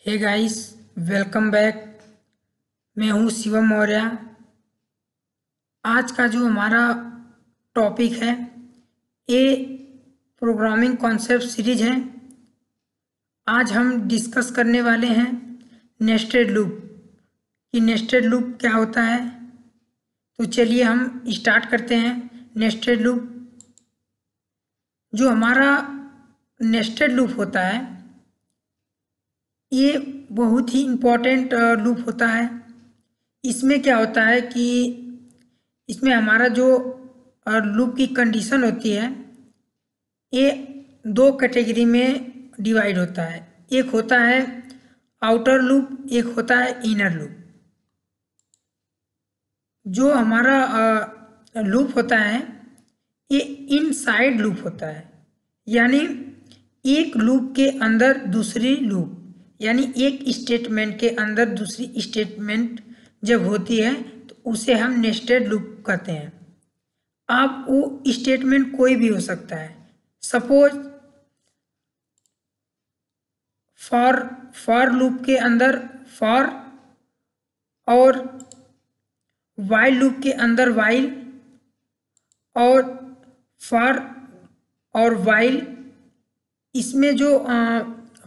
Hey guys, welcome back. मैं हूँ शिवम मौर्य। आज का जो हमारा टॉपिक है ये प्रोग्रामिंग कॉन्सेप्ट सीरीज है। आज हम डिस्कस करने वाले हैं नेस्टेड लूप कि नेस्टेड लूप क्या होता है। तो चलिए हम स्टार्ट करते हैं। नेस्टेड लूप, जो हमारा नेस्टेड लूप होता है ये बहुत ही इम्पोर्टेंट लूप होता है। इसमें क्या होता है कि इसमें हमारा जो लूप की कंडीशन होती है ये दो कैटेगरी में डिवाइड होता है। एक होता है आउटर लूप, एक होता है इनर लूप। जो हमारा लूप होता है ये इनसाइड लूप होता है, यानी एक लूप के अंदर दूसरी लूप, यानी एक स्टेटमेंट के अंदर दूसरी स्टेटमेंट जब होती है तो उसे हम नेस्टेड लूप कहते हैं। अब वो स्टेटमेंट कोई भी हो सकता है। सपोज फॉर लूप के अंदर फॉर, और वाइल लूप के अंदर वाइल, और फॉर और वाइल। इसमें जो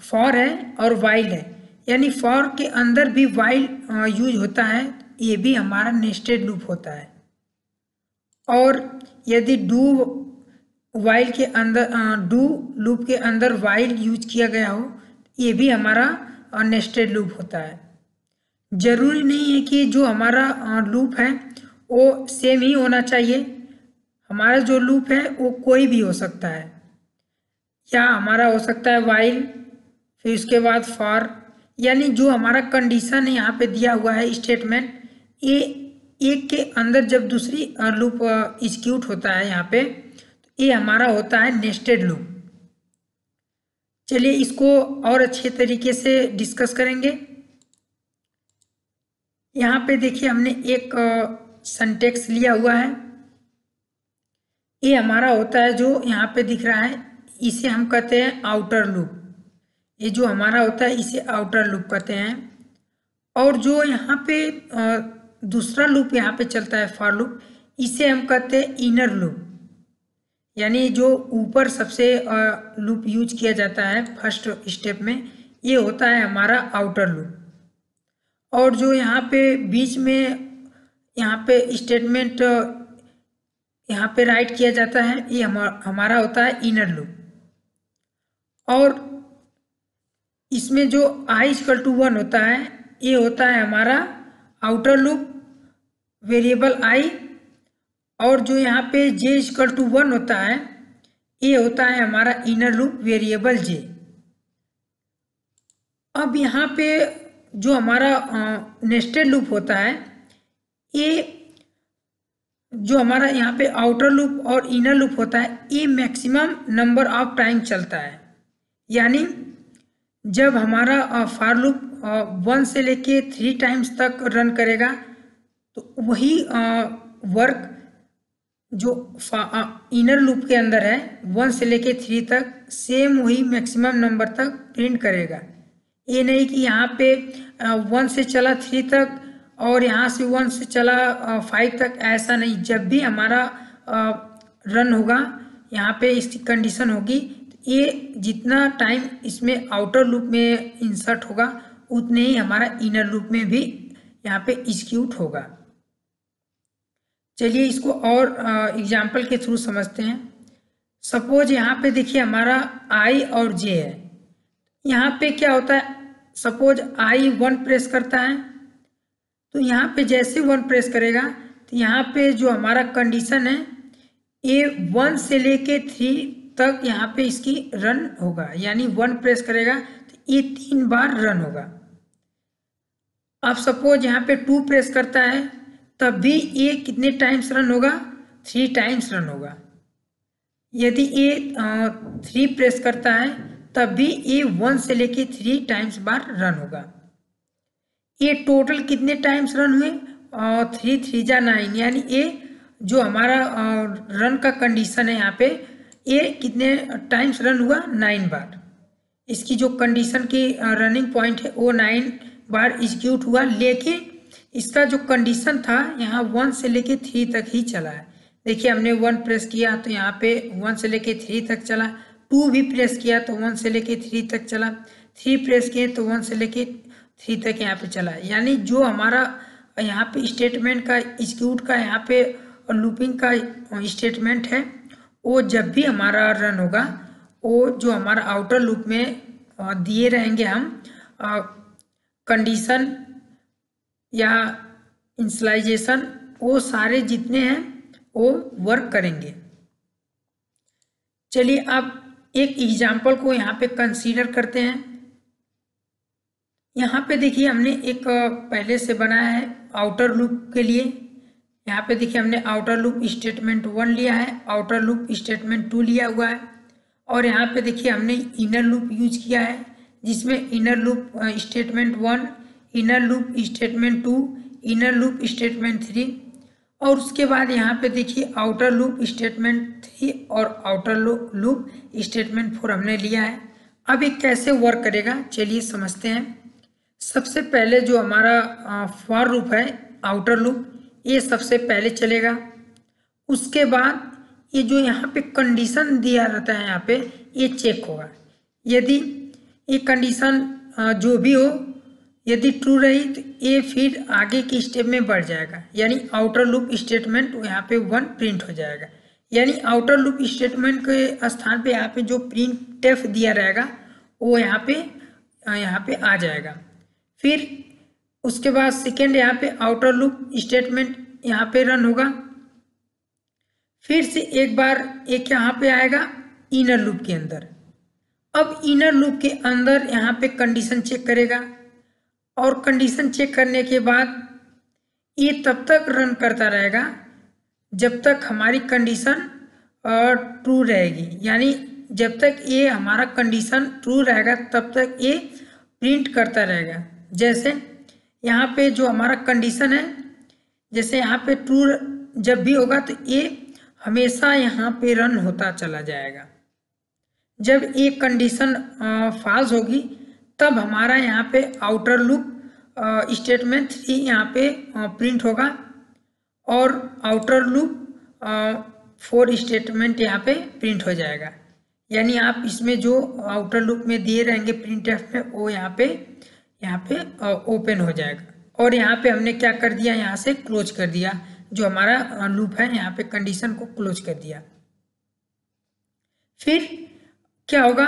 फॉर है और वाइल है, यानी फॉर के अंदर भी वाइल यूज होता है, ये भी हमारा नेस्टेड लूप होता है। और यदि डू वाइल के अंदर डू लूप के अंदर वाइल यूज किया गया हो, ये भी हमारा नेस्टेड लूप होता है। जरूरी नहीं है कि जो हमारा लूप है वो सेम ही होना चाहिए। हमारा जो लूप है वो कोई भी हो सकता है, या हमारा हो सकता है वाइल, फिर उसके बाद फॉर, यानी जो हमारा कंडीशन है यहाँ पे दिया हुआ है स्टेटमेंट, ये एक के अंदर जब दूसरी लूप एग्जीक्यूट होता है यहाँ पे, तो ये हमारा होता है नेस्टेड लूप। चलिए इसको और अच्छे तरीके से डिस्कस करेंगे। यहाँ पे देखिए हमने एक सिंटैक्स लिया हुआ है। ये हमारा होता है जो यहाँ पे दिख रहा है, इसे हम कहते हैं आउटर लूप। ये जो हमारा होता है इसे आउटर लूप कहते हैं। और जो यहाँ पे दूसरा लूप यहाँ पे चलता है फॉर लूप, इसे हम कहते हैं इनर लूप, यानी जो ऊपर सबसे लूप यूज किया जाता है फर्स्ट स्टेप में, ये होता है हमारा आउटर लूप। और जो यहाँ पे बीच में यहाँ पे स्टेटमेंट यहाँ पे राइट किया जाता है, ये हमारा होता है इनर लूप। और इसमें जो i=1 होता है, ये होता है हमारा आउटर लूप वेरिएबल i। और जो यहाँ पे j=1 होता है, ये होता है हमारा इनर लूप वेरिएबल j। अब यहाँ पे जो हमारा नेस्टेड लूप होता है, ये जो हमारा यहाँ पे आउटर लूप और इनर लूप होता है, ये मैक्सिमम नंबर ऑफ टाइम चलता है। यानी जब हमारा फॉर लूप 1 से लेके 3 टाइम्स तक रन करेगा, तो वही वर्क जो इनर लूप के अंदर है 1 से लेके 3 तक सेम वही मैक्सिमम नंबर तक प्रिंट करेगा। ये नहीं कि यहाँ पे 1 से चला 3 तक और यहाँ से 1 से चला 5 तक, ऐसा नहीं। जब भी हमारा रन होगा, यहाँ पे इसकी कंडीशन होगी, तो ये जितना टाइम इसमें आउटर लूप में इंसर्ट होगा उतने ही हमारा इनर लूप में भी यहाँ पे एग्जीक्यूट होगा। चलिए इसको और एग्जाम्पल के थ्रू समझते हैं। सपोज यहाँ पे देखिए हमारा i और j है। यहाँ पे क्या होता है, सपोज i 1 प्रेस करता है, तो यहाँ पे जैसे 1 प्रेस करेगा तो यहाँ पे जो हमारा कंडीशन है ये 1 से लेके 3 तक यहाँ पे इसकी रन होगा, यानी 1 प्रेस करेगा तो ये 3 बार रन होगा। अब सपोज यहाँ पे 2 प्रेस करता है, तब भी ये कितने टाइम्स रन होगा, 3 टाइम्स रन होगा। यदि ये 3 प्रेस करता है, तब भी ये 1 से लेके 3 टाइम्स बार रन होगा। ये टोटल कितने टाइम्स रन हुए, 3 3 जा 9, यानी ये जो हमारा रन का कंडीशन है यहाँ पे, ये कितने टाइम्स रन हुआ, 9 बार। इसकी जो कंडीशन की रनिंग पॉइंट है वो 9 बार एग्जीक्यूट हुआ, लेकिन इसका जो कंडीशन था यहाँ 1 से लेके 3 तक ही चला है। देखिए हमने 1 प्रेस किया तो यहाँ पे 1 से लेके 3 तक चला, 2 भी प्रेस किया तो 1 से लेके 3 तक चला, 3 प्रेस किए तो 1 से लेके 3 तक यहाँ पे चला। यानी जो हमारा यहाँ पे स्टेटमेंट का एग्जीक्यूट का यहाँ पे लूपिंग का स्टेटमेंट है वो जब भी हमारा रन होगा वो जो हमारा आउटर लूप में दिए रहेंगे हम कंडीशन या इनिशियलाइजेशन, वो सारे जितने हैं वो वर्क करेंगे। चलिए अब एक एग्जाम्पल को यहाँ पे कंसीडर करते हैं। यहाँ पे देखिए हमने एक पहले से बनाया है आउटर लूप के लिए। यहाँ पे देखिए हमने आउटर लूप स्टेटमेंट 1 लिया है, आउटर लूप स्टेटमेंट 2 लिया हुआ है, और यहाँ पे देखिए हमने इनर लूप यूज किया है जिसमें inner loop statement 1, inner loop statement 2, inner loop statement 3, और उसके बाद यहाँ पे देखिए आउटर लूप स्टेटमेंट 3 और आउटर लूप स्टेटमेंट 4 हमने लिया है। अब ये कैसे वर्क करेगा चलिए समझते हैं। सबसे पहले जो हमारा फॉर लूप है आउटर लूप, ये सबसे पहले चलेगा। उसके बाद ये जो यहाँ पे कंडीशन दिया रहता है यहाँ पे ये चेक होगा। यदि ये कंडीशन जो भी हो यदि ट्रू रही तो ये फिर आगे के स्टेप में बढ़ जाएगा, यानी आउटर लूप स्टेटमेंट यहाँ पे 1 प्रिंट हो जाएगा। यानी आउटर लूप स्टेटमेंट के स्थान पे यहाँ पे जो प्रिंटफ दिया रहेगा वो यहाँ पे आ जाएगा। फिर उसके बाद सेकेंड यहाँ पे आउटर लूप स्टेटमेंट यहाँ पे रन होगा। फिर से एक बार एक यहाँ पे आएगा इनर लूप के अंदर। अब इनर लूप के अंदर यहाँ पे कंडीशन चेक करेगा, और कंडीशन चेक करने के बाद ये तब तक रन करता रहेगा जब तक हमारी कंडीशन ट्रू रहेगी। यानी जब तक ये हमारा कंडीशन ट्रू रहेगा तब तक ये प्रिंट करता रहेगा। जैसे यहाँ पे जो हमारा कंडीशन है, जैसे यहाँ पे ट्रू जब भी होगा तो ये हमेशा यहाँ पे रन होता चला जाएगा। जब ये कंडीशन फॉल्स होगी तब हमारा यहाँ पे आउटर लूप स्टेटमेंट 3 यहाँ पे प्रिंट होगा, और आउटर लूप 4 स्टेटमेंट यहाँ पे प्रिंट हो जाएगा। यानी आप इसमें जो आउटर लूप में दिए रहेंगे प्रिंटफ में वो यहाँ पे ओपन हो जाएगा। और यहाँ पे हमने क्या कर दिया, यहाँ से क्लोज कर दिया, जो हमारा लूप है यहाँ पे कंडीशन को क्लोज कर दिया। फिर क्या होगा,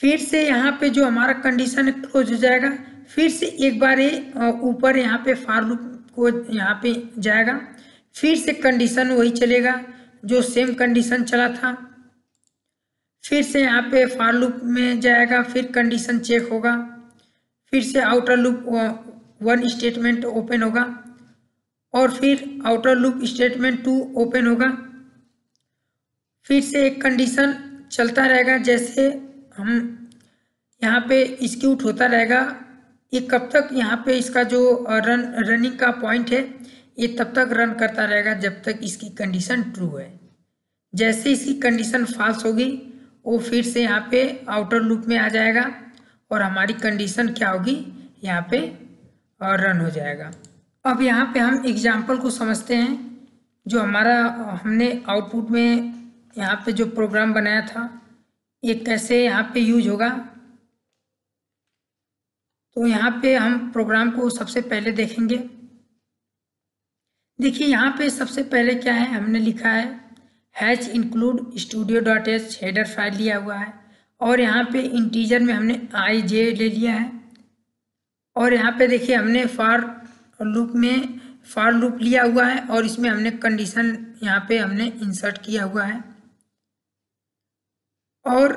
फिर से यहाँ पे जो हमारा कंडीशन है क्लोज हो जाएगा। फिर से एक बार ये ऊपर यहाँ पे फॉर लूप को यहाँ पे जाएगा, फिर से कंडीशन वही चलेगा जो सेम कंडीशन चला था। फिर से यहाँ पे फॉर लूप में जाएगा, फिर कंडीशन चेक होगा, फिर से आउटर लूप 1 स्टेटमेंट ओपन होगा, और फिर आउटर लूप स्टेटमेंट 2 ओपन होगा। फिर से एक कंडीशन चलता रहेगा, जैसे हम यहाँ पे एग्जीक्यूट होता रहेगा। ये कब तक यहाँ पे इसका जो रनिंग का पॉइंट है ये तब तक रन करता रहेगा जब तक इसकी कंडीशन ट्रू है। जैसे इसकी कंडीशन फॉल्स होगी वो फिर से यहाँ पे आउटर लूप में आ जाएगा और हमारी कंडीशन क्या होगी, यहाँ पे रन हो जाएगा। अब यहाँ पे हम एग्जाम्पल को समझते हैं। जो हमारा हमने आउटपुट में यहाँ पे जो प्रोग्राम बनाया था ये कैसे यहाँ पे यूज होगा। तो यहाँ पे हम प्रोग्राम को सबसे पहले देखेंगे। देखिए यहाँ पे सबसे पहले क्या है, हमने लिखा है hatch include studio.h header file लिया हुआ है, और यहाँ पे इंटीजर में हमने i j ले लिया है। और यहाँ पे देखिए हमने फॉर लूप लिया हुआ है, और इसमें हमने कंडीशन यहाँ पे हमने इंसर्ट किया हुआ है। और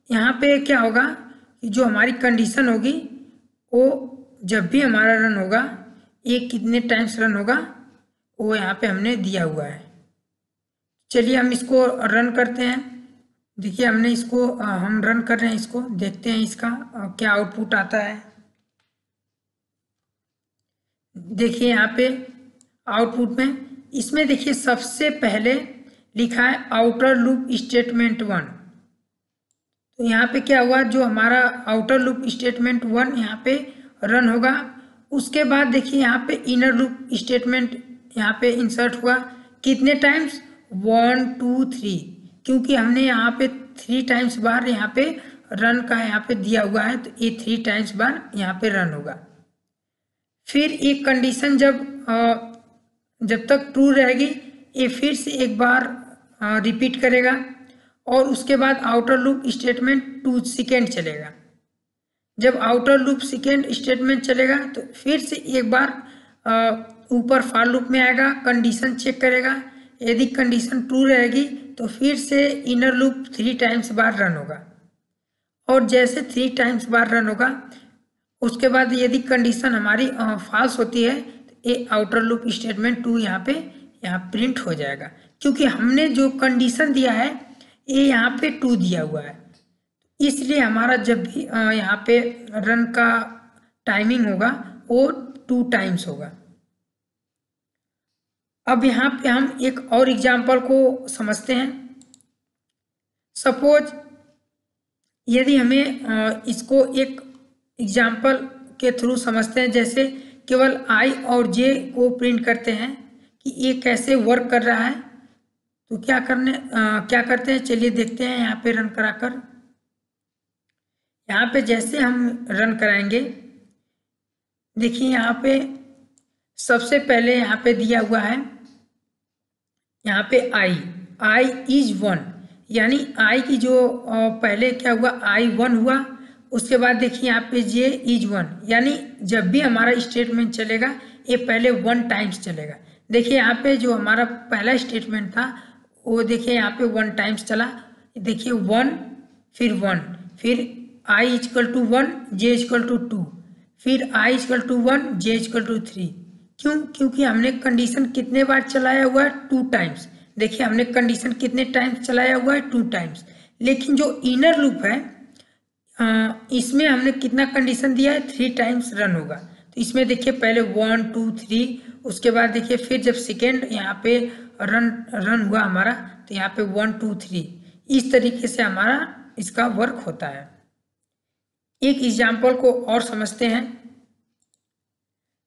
यहाँ पे क्या होगा कि जो हमारी कंडीशन होगी वो जब भी हमारा रन होगा ये कितने टाइम्स रन होगा वो यहाँ पे हमने दिया हुआ है। चलिए हम इसको रन करते हैं। देखिए हमने इसको हम रन कर रहे हैं, इसको देखते हैं इसका क्या आउटपुट आता है। देखिए यहाँ पे आउटपुट में इसमें देखिए सबसे पहले लिखा है आउटर लूप स्टेटमेंट 1। तो यहाँ पे क्या हुआ, जो हमारा आउटर लूप स्टेटमेंट 1 यहाँ पे रन होगा। उसके बाद देखिए यहाँ पे इनर लूप स्टेटमेंट यहाँ पे इंसर्ट हुआ। कितने टाइम्स, 1 2 3, क्योंकि हमने यहाँ पे 3 टाइम्स बार यहाँ पे रन का यहाँ पे दिया हुआ है, तो ये 3 टाइम्स बार यहाँ पे रन होगा। फिर एक कंडीशन जब तक ट्रू रहेगी, ये फिर से एक बार रिपीट करेगा, और उसके बाद आउटर लूप स्टेटमेंट 2 सेकेंड चलेगा। जब आउटर लूप सेकेंड स्टेटमेंट चलेगा तो फिर से एक बार ऊपर फॉर लूप में आएगा, कंडीशन चेक करेगा। यदि कंडीशन ट्रू रहेगी तो फिर से इनर लूप 3 टाइम्स बार रन होगा, और जैसे 3 टाइम्स बार रन होगा उसके बाद यदि कंडीशन हमारी फॉल्स होती है तो ये आउटर लूप स्टेटमेंट 2 यहाँ प्रिंट हो जाएगा, क्योंकि हमने जो कंडीशन दिया है ये यहाँ पे 2 दिया हुआ है, इसलिए हमारा जब भी यहाँ पे रन का टाइमिंग होगा वो 2 टाइम्स होगा। अब यहाँ पे हम एक और एग्जाम्पल को समझते हैं। सपोज यदि हमें इसको एक एग्जाम्पल के थ्रू समझते हैं, जैसे केवल आई और जे को प्रिंट करते हैं कि ये कैसे वर्क कर रहा है, तो क्या करते हैं, चलिए देखते हैं। यहाँ पे रन कराकर, यहाँ पे जैसे हम रन कराएंगे, देखिए यहाँ पे सबसे पहले यहाँ पे दिया हुआ है, यहाँ पे आई इज 1, यानी आई की जो पहले क्या हुआ, आई 1 हुआ। उसके बाद देखिए यहाँ पे जे इज 1, यानी जब भी हमारा स्टेटमेंट चलेगा ये पहले 1 टाइम्स चलेगा। देखिए यहाँ पे जो हमारा पहला स्टेटमेंट था वो देखिए यहाँ पे 1 टाइम्स चला। देखिए 1 फिर 1, फिर I equal to 1, J equal to 2, फिर I equal to 1, J equal to 3। क्यों? क्योंकि हमने कंडीशन कितने बार चलाया हुआ है, 2 टाइम्स। देखिए हमने कंडीशन कितने टाइम्स चलाया हुआ है, 2 टाइम्स। लेकिन जो इनर लूप है इसमें हमने कितना कंडीशन दिया है, 3 टाइम्स रन होगा। तो इसमें देखिए पहले 1 2 3, उसके बाद देखिए फिर जब सेकेंड यहाँ पे रन हुआ हमारा तो यहाँ पे 1 2 3, इस तरीके से हमारा इसका वर्क होता है। एक एग्जाम्पल को और समझते हैं।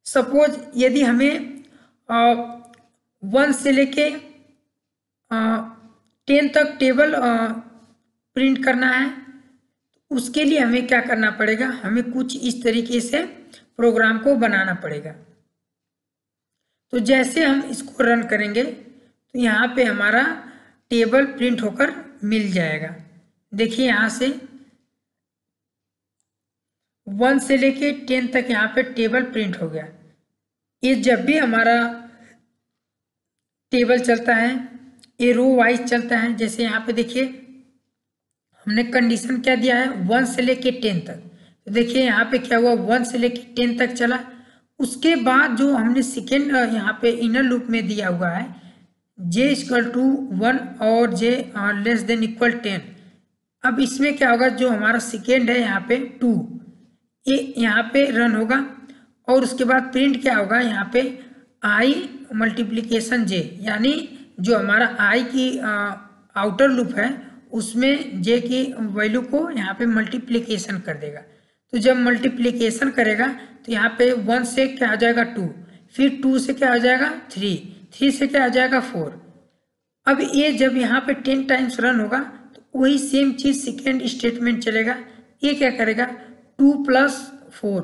सपोज यदि हमें 1 से लेके 10 तक टेबल प्रिंट करना है, उसके लिए हमें क्या करना पड़ेगा, हमें कुछ इस तरीके से प्रोग्राम को बनाना पड़ेगा। तो जैसे हम इसको रन करेंगे तो यहाँ पे हमारा टेबल प्रिंट होकर मिल जाएगा। देखिए यहाँ से 1 से लेके 10 तक यहाँ पे टेबल प्रिंट हो गया। ये जब भी हमारा टेबल चलता है ये रो वाइज चलता है। जैसे यहाँ पे देखिए हमने कंडीशन क्या दिया है, 1 से लेके 10 तक। तो देखिए यहाँ पे क्या हुआ, 1 से लेके 10 तक चला। उसके बाद जो हमने सेकेंड यहाँ पे इनर लूप में दिया हुआ है, जे इक्वल टू 1 और जे लेस देन इक्वल 10। अब इसमें क्या होगा, जो हमारा सेकेंड है यहाँ पे 2, ये यहाँ पे रन होगा, और उसके बाद प्रिंट क्या होगा, यहाँ पे आई मल्टीप्लीकेशन जे, यानी जो हमारा आई की आउटर लूप है उसमें जे की वैल्यू को यहाँ पे मल्टीप्लीकेशन कर देगा। तो जब मल्टीप्लीकेशन करेगा तो यहाँ पे 1 से क्या आ जाएगा 2, फिर 2 से क्या आ जाएगा 3, 3 से क्या आ जाएगा 4। अब ये जब यहाँ पे 10 टाइम्स रन होगा तो वही सेम चीज सेकेंड स्टेटमेंट चलेगा। ये क्या करेगा, 2 + 4,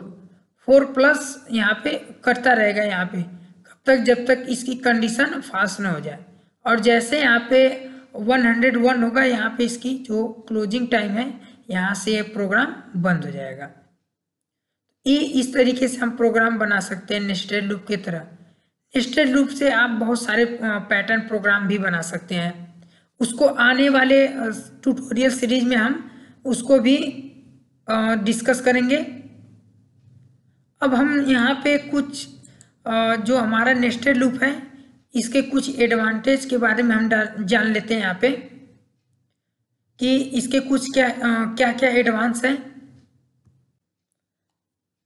4 प्लस यहाँ पे करता रहेगा यहाँ पे, कब तक, जब तक इसकी कंडीशन फॉल्स ना हो जाए। और जैसे यहाँ पे 101 होगा, यहाँ पे इसकी जो क्लोजिंग टाइम है यहाँ से प्रोग्राम बंद हो जाएगा। ये इस तरीके से हम प्रोग्राम बना सकते हैं नेस्टेड लूप की तरह। नेस्टेड लूप से आप बहुत सारे पैटर्न प्रोग्राम भी बना सकते हैं। उसको आने वाले ट्यूटोरियल सीरीज में हम उसको भी डिस्कस करेंगे। अब हम यहाँ पे कुछ जो हमारा नेस्टेड लूप है इसके कुछ एडवांटेज के बारे में हम जान लेते हैं यहाँ पे, कि इसके कुछ क्या क्या एडवांस है।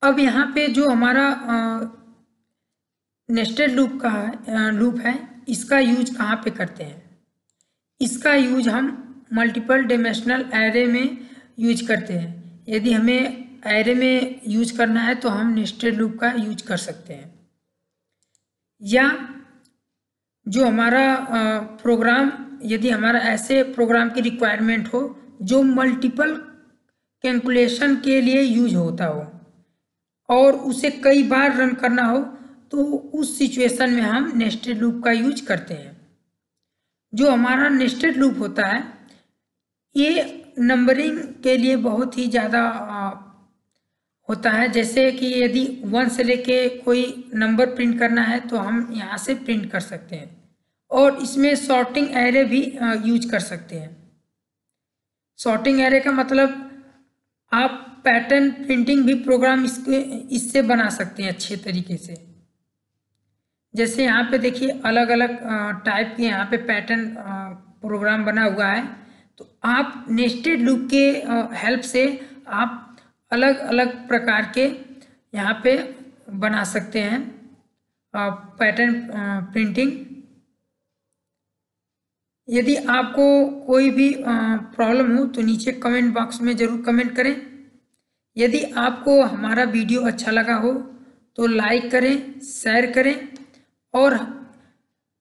अब यहाँ पे जो हमारा नेस्टेड लूप है इसका यूज कहाँ पे करते हैं, इसका यूज हम मल्टीपल डायमेंशनल एरे में यूज करते हैं। यदि हमें एरे में यूज करना है तो हम नेस्टेड लूप का यूज कर सकते हैं। या जो हमारा प्रोग्राम, यदि हमारा ऐसे प्रोग्राम की रिक्वायरमेंट हो जो मल्टीपल कैलकुलेशन के लिए यूज होता हो और उसे कई बार रन करना हो, तो उस सिचुएशन में हम नेस्टेड लूप का यूज करते हैं। जो हमारा नेस्टेड लूप होता है ये नंबरिंग के लिए बहुत ही ज़्यादा होता है। जैसे कि यदि 1 से लेके कोई नंबर प्रिंट करना है तो हम यहाँ से प्रिंट कर सकते हैं, और इसमें सॉर्टिंग एरे भी यूज कर सकते हैं। सॉर्टिंग एरे का मतलब आप पैटर्न प्रिंटिंग भी प्रोग्राम इससे बना सकते हैं अच्छे तरीके से। जैसे यहाँ पे देखिए अलग अलग टाइप के यहाँ पे पैटर्न प्रोग्राम बना हुआ है, तो आप नेस्टेड लूप के हेल्प से आप अलग अलग प्रकार के यहाँ पे बना सकते हैं पैटर्न प्रिंटिंग। यदि आपको कोई भी प्रॉब्लम हो तो नीचे कमेंट बॉक्स में ज़रूर कमेंट करें। यदि आपको हमारा वीडियो अच्छा लगा हो तो लाइक करें, शेयर करें और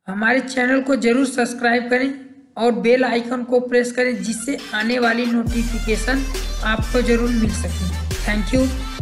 हमारे चैनल को ज़रूर सब्सक्राइब करें और बेल आइकन को प्रेस करें, जिससे आने वाली नोटिफिकेशन आपको ज़रूर मिल सके। Thank you.